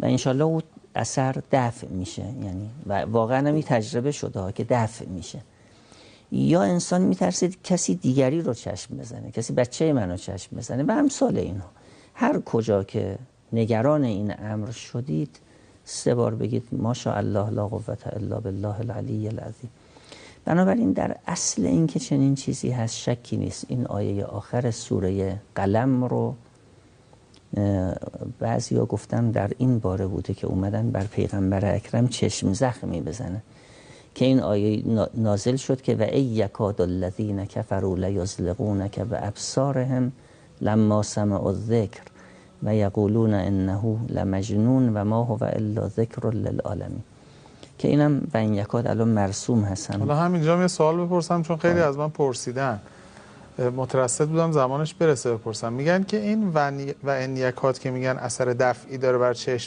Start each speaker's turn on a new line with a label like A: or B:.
A: و انشالله اون اثر دفع میشه، یعنی و واقعا هم تجربه شده که دفع میشه. یا انسان میترسید کسی دیگری رو چشم بزنه، کسی بچه منو چشم بزنه و امثال اینها. هر کجا که نگران این امر شدید 3 بار بگید ماشاءالله لا قوة الا بالله العلی العظیم. بنابراین در اصل این که چنین چیزی هست شکی نیست. این آیه آخر سوره قلم رو بعضیا گفتن در این باره بوده که اومدن بر پیغمبر اکرم چشم زخمی بزنه که این آیه نازل شد که و ای یکاد الذین کفروا لیزلقونک بابصارهم لما سمعوا الذکر و یقولون انه لمجنون و ما هو الا ذکر للعالمین، که اینم و این یکاد الان مرسوم هستن.
B: حالا همینجا یه سوال بپرسم چون خیلی از من پرسیدن، مترصد بودم زمانش برسه بپرسم. میگن که این و این یکاد که میگن اثر دفعی داره بر چشم